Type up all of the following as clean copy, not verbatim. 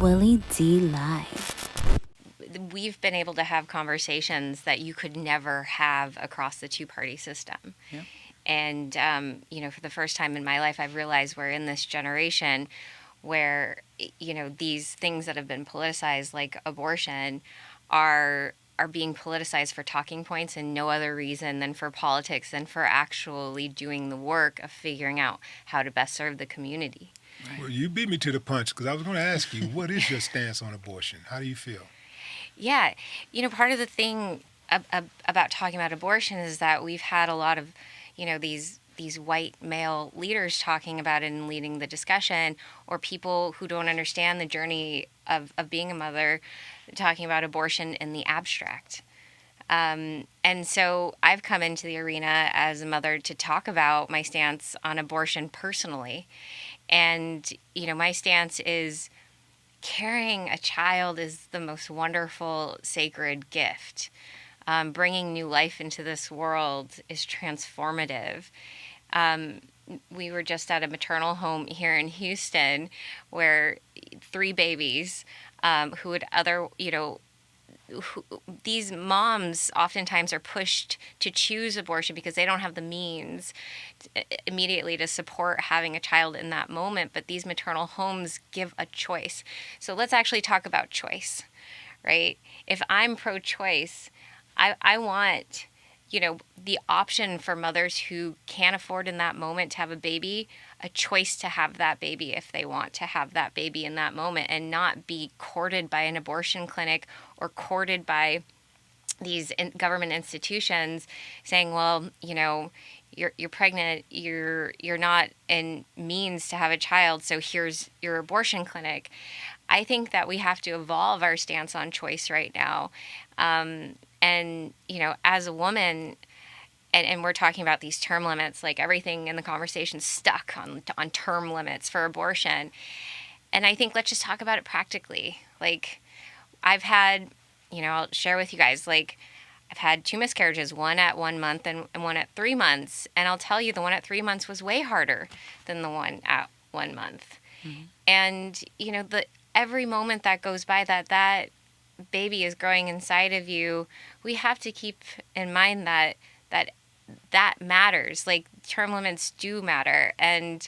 Willie D Live. We've been able to have conversations that you could never have across the two-party system. Yeah. And, for the first time in my life, I've realized we're in this generation where, these things that have been politicized, like abortion, are being politicized for talking points and no other reason than for politics and for actually doing the work of figuring out how to best serve the community. Right. Well, you beat me to the punch because I was going to ask you, what is your stance on abortion? How do you feel? Yeah, part of the thing about talking about abortion is that we've had a lot of, these white male leaders talking about it and leading the discussion, or people who don't understand the journey of being a mother talking about abortion in the abstract. And so I've come into the arena as a mother to talk about my stance on abortion personally. And, my stance is carrying a child is the most wonderful, sacred gift. Bringing new life into this world is transformative. We were just at a maternal home here in Houston where 3 babies who would these moms oftentimes are pushed to choose abortion because they don't have the means immediately to support having a child in that moment. But these maternal homes give a choice. So let's actually talk about choice, right? If I'm pro-choice, I want, the option for mothers who can't afford in that moment to have a baby, a choice to have that baby if they want to have that baby in that moment, and not be courted by an abortion clinic or courted by these government institutions saying, well, you're pregnant, you're not in means to have a child, so here's your abortion clinic. I think that we have to evolve our stance on choice right now. And, as a woman, and we're talking about these term limits, like everything in the conversation stuck on term limits for abortion. And I think let's just talk about it practically. Like, I've had, I'll share with you guys, like, I've had 2 miscarriages, one at 1 month and one at 3 months. And I'll tell you, the one at 3 months was way harder than the one at 1 month. Mm-hmm. And, every moment that goes by that baby is growing inside of you, we have to keep in mind that matters. Like, term limits do matter. And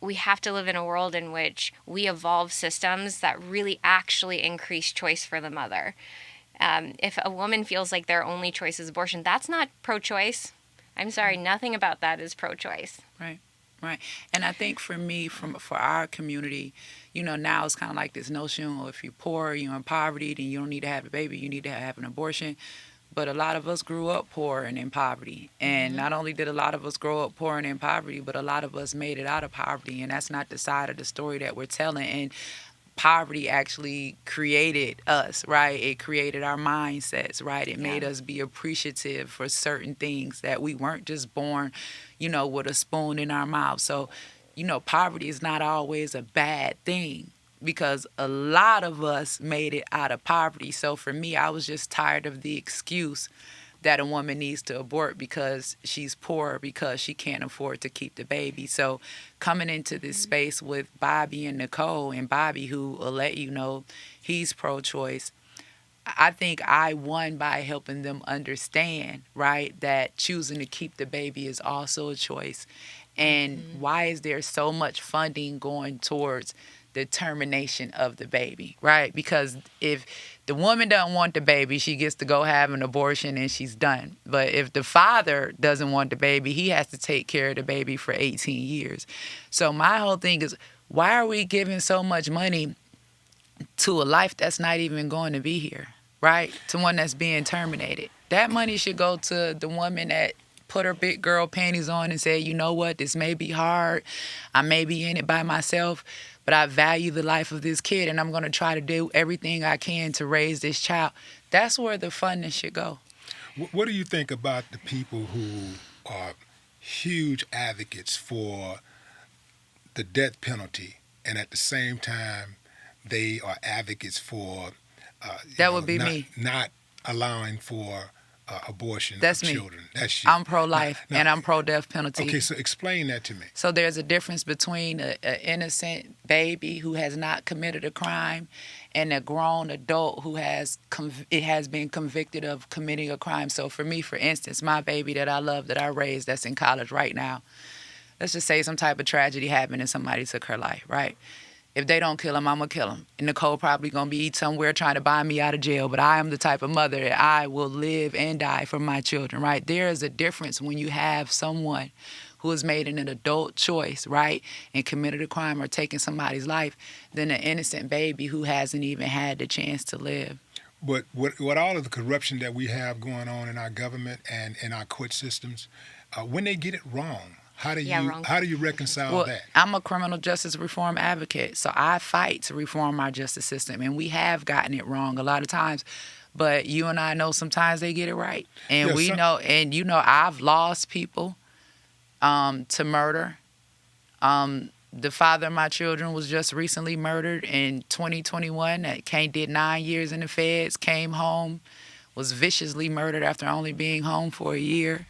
we have to live in a world in which we evolve systems that really actually increase choice for the mother. If a woman feels like their only choice is abortion, that's not pro-choice. I'm sorry, nothing about that is pro-choice. Right. Right. And I think for me, for our community, now it's kind of like this notion, well, if you're poor, you're in poverty, then you don't need to have a baby, you need to have an abortion. But a lot of us grew up poor and in poverty. And not only did a lot of us grow up poor and in poverty, but a lot of us made it out of poverty. And that's not the side of the story that we're telling. And poverty actually created us, right? It created our mindsets, right? It made us be appreciative for certain things that we weren't just born, with a spoon in our mouth. So, poverty is not always a bad thing because a lot of us made it out of poverty. So for me, I was just tired of the excuse that a woman needs to abort because she's poor, because she can't afford to keep the baby. So coming into this space with Bobby and Nicole, and Bobby, who will let you know he's pro-choice, I think I won by helping them understand, right, that choosing to keep the baby is also a choice. And why is there so much funding going towards the termination of the baby, right? Because if the woman doesn't want the baby, she gets to go have an abortion and she's done. But if the father doesn't want the baby, he has to take care of the baby for 18 years. So my whole thing is, why are we giving so much money to a life that's not even going to be here, right? To one that's being terminated. That money should go to the woman that put her big girl panties on and said, you know what, this may be hard. I may be in it by myself, but I value the life of this kid and I'm going to try to do everything I can to raise this child. That's where the funding should go. What do you think about the people who are huge advocates for the death penalty and at the same time they are advocates for That would be me. Not allowing for abortion That's of me. children. That's you. I'm pro-life Now- and I'm pro-death penalty. Okay, so explain that to me. So there's a difference between an innocent baby who has not committed a crime and a grown adult who has been convicted of committing a crime. So for me, for instance, my baby that I love, that I raised, that's in college right now, let's just say some type of tragedy happened and somebody took her life, right? If they don't kill him, I'm going to kill him. And Nicole probably going to be somewhere trying to buy me out of jail, but I am the type of mother that I will live and die for my children, right? There is a difference when you have someone who has made an adult choice, right, and committed a crime or taken somebody's life than an innocent baby who hasn't even had the chance to live. But what all of the corruption that we have going on in our government and in our court systems, when they get it wrong, how do you reconcile Well, that? I'm a criminal justice reform advocate, so I fight to reform our justice system, and we have gotten it wrong a lot of times. But you and I know sometimes they get it right, and I've lost people to murder. The father of my children was just recently murdered in 2021. Did 9 years in the feds, came home, was viciously murdered after only being home for a year.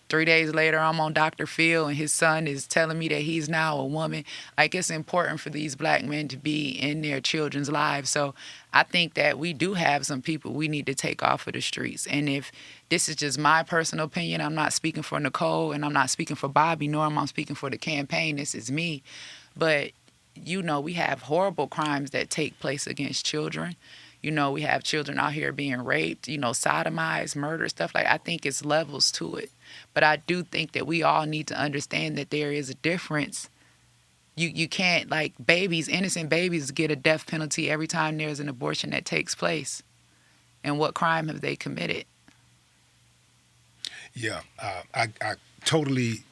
3 days later, I'm on Dr. Phil, and his son is telling me that he's now a woman. Like, it's important for these black men to be in their children's lives. So I think that we do have some people we need to take off of the streets. And if this is just my personal opinion, I'm not speaking for Nicole, and I'm not speaking for Bobby, nor am I speaking for the campaign. This is me. But, we have horrible crimes that take place against children. We have children out here being raped, sodomized, murdered, stuff like that. I think it's levels to it. But I do think that we all need to understand that there is a difference. You can't, like, innocent babies get a death penalty every time there's an abortion that takes place. And what crime have they committed? Yeah, I totally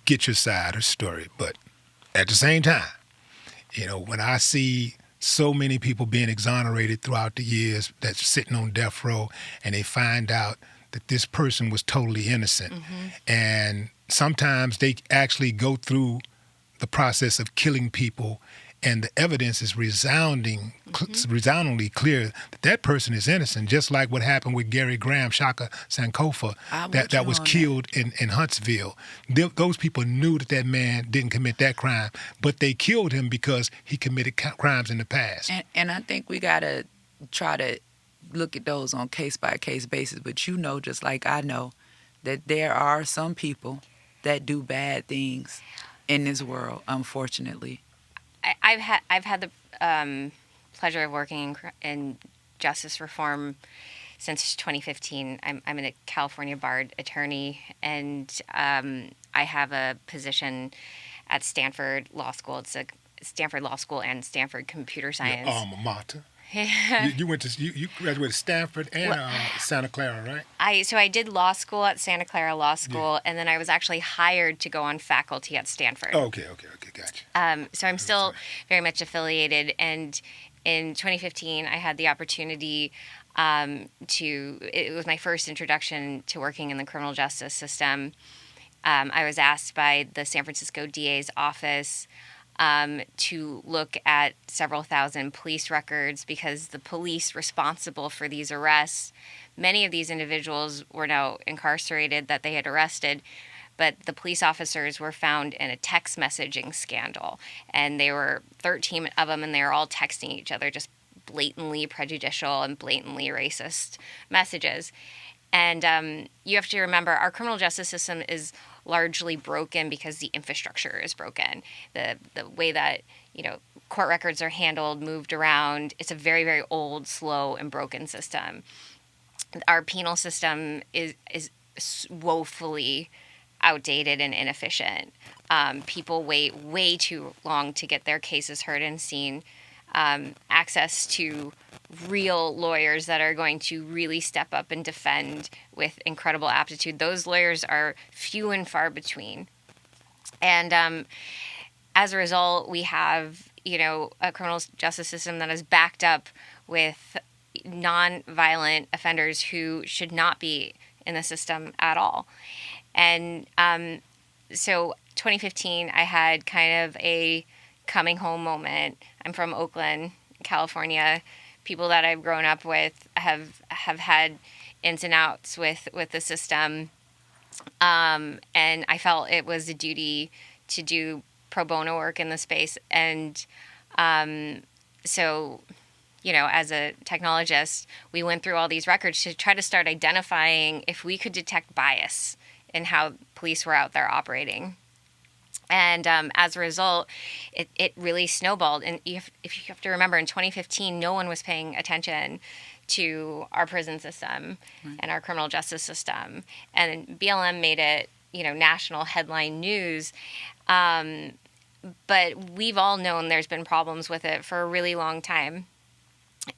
get your side of the story. But at the same time, when I see so many people being exonerated throughout the years that's sitting on death row, and they find out that this person was totally innocent. Mm-hmm. And sometimes they actually go through the process of killing people, and the evidence is resoundingly clear that that person is innocent, just like what happened with Gary Graham, Shaka Sankofa, that was killed in Huntsville. Those people knew that man didn't commit that crime, but they killed him because he committed crimes in the past. And I think we got to try to look at those on case-by-case basis, but just like I know, that there are some people that do bad things in this world, unfortunately. I've had the pleasure of working in justice reform since 2015. I'm a California barred attorney, and I have a position at Stanford Law School. It's a Stanford Law School and Stanford Computer Science. Your alma mater. You graduated Stanford and Santa Clara, right? So I did law school at Santa Clara Law School, and then I was actually hired to go on faculty at Stanford. Okay, gotcha. So I'm still very much affiliated, and in 2015 I had the opportunity it was my first introduction to working in the criminal justice system. I was asked by the San Francisco DA's office to look at several thousand police records, because the police responsible for these arrests, many of these individuals were now incarcerated that they had arrested, but the police officers were found in a text messaging scandal, and they were 13 of them, and they were all texting each other just blatantly prejudicial and blatantly racist messages. And you have to remember, our criminal justice system is largely broken because the infrastructure is broken. The way that, court records are handled, moved around, it's a very, very old, slow, and broken system. Our penal system is woefully outdated and inefficient. People wait way too long to get their cases heard and seen. Access to real lawyers that are going to really step up and defend with incredible aptitude. Those lawyers are few and far between. And as a result, we have, a criminal justice system that is backed up with non-violent offenders who should not be in the system at all. And so 2015, I had kind of a coming home moment. I'm from Oakland, California. People that I've grown up with have had ins and outs with the system. And I felt it was a duty to do pro bono work in the space. And so, as a technologist, we went through all these records to try to start identifying if we could detect bias in how police were out there operating. And as a result, it really snowballed. And if you have to remember, in 2015, no one was paying attention to our prison system and our criminal justice system. And BLM made it, national headline news. But we've all known there's been problems with it for a really long time.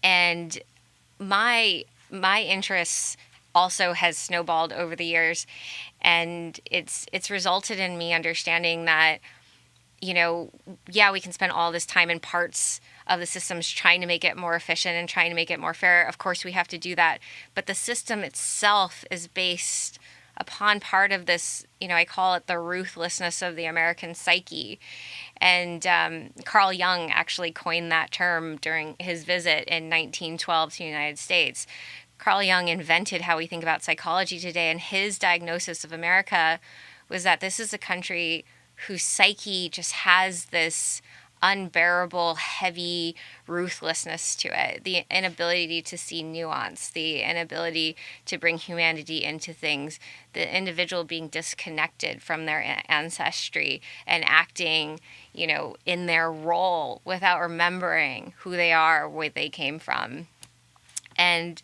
And my interests also has snowballed over the years, and it's resulted in me understanding that, we can spend all this time in parts of the systems trying to make it more efficient and trying to make it more fair. Of course, we have to do that. But the system itself is based upon part of this, I call it the ruthlessness of the American psyche. And Carl Jung actually coined that term during his visit in 1912 to the United States. Carl Jung invented how we think about psychology today, and his diagnosis of America was that this is a country whose psyche just has this unbearable, heavy ruthlessness to it, the inability to see nuance, the inability to bring humanity into things, the individual being disconnected from their ancestry and acting, in their role without remembering who they are, where they came from. And,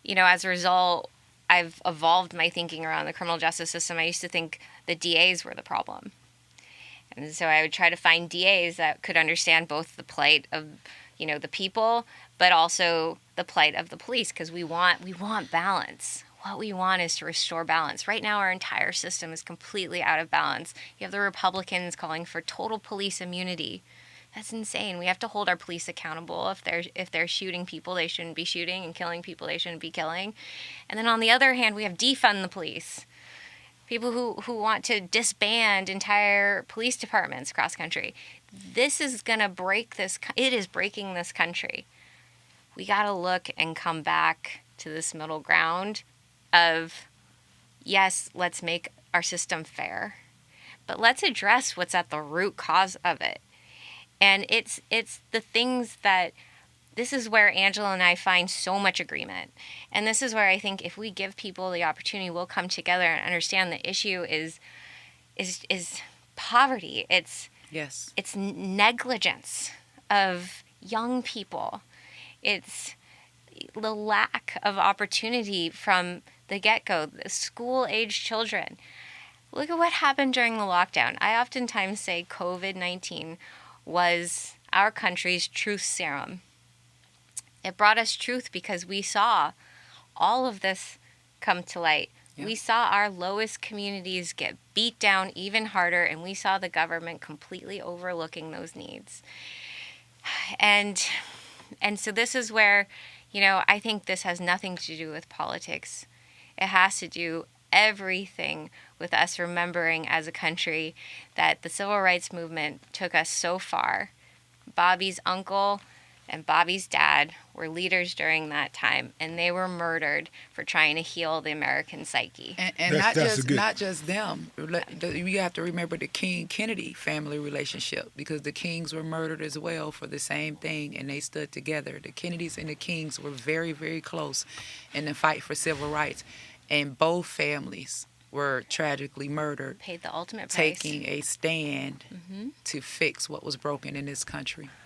as a result, I've evolved my thinking around the criminal justice system. I used to think the DAs were the problem. And so I would try to find DAs that could understand both the plight of, the people, but also the plight of the police, because we want balance. What we want is to restore balance. Right now, our entire system is completely out of balance. You have the Republicans calling for total police immunity. That's insane. We have to hold our police accountable. If they're shooting people they shouldn't be shooting, and killing people they shouldn't be killing. And then on the other hand, we have defund the police. People who want to disband entire police departments across country. This is going to break this. It is breaking this country. We got to look and come back to this middle ground of, yes, let's make our system fair, but let's address what's at the root cause of it. And it's the things that, this is where Angela and I find so much agreement. And this is where I think if we give people the opportunity, we'll come together and understand the issue is poverty. It's negligence of young people. It's the lack of opportunity from the get-go, the school-age children. Look at what happened during the lockdown. I oftentimes say COVID-19 was our country's truth serum. It brought us truth because we saw all of this come to light. Yep. We saw our lowest communities get beat down even harder, and we saw the government completely overlooking those needs. And so this is where, I think this has nothing to do with politics. It has to do everything with us remembering as a country that the civil rights movement took us so far. Bobby's uncle and Bobby's dad were leaders during that time, and they were murdered for trying to heal the American psyche. And not just them. You have to remember the King-Kennedy family relationship, because the Kings were murdered as well for the same thing, and they stood together. The Kennedys and the Kings were very, very close in the fight for civil rights, and both families were tragically murdered. Paid the ultimate price. Taking a stand to fix what was broken in this country.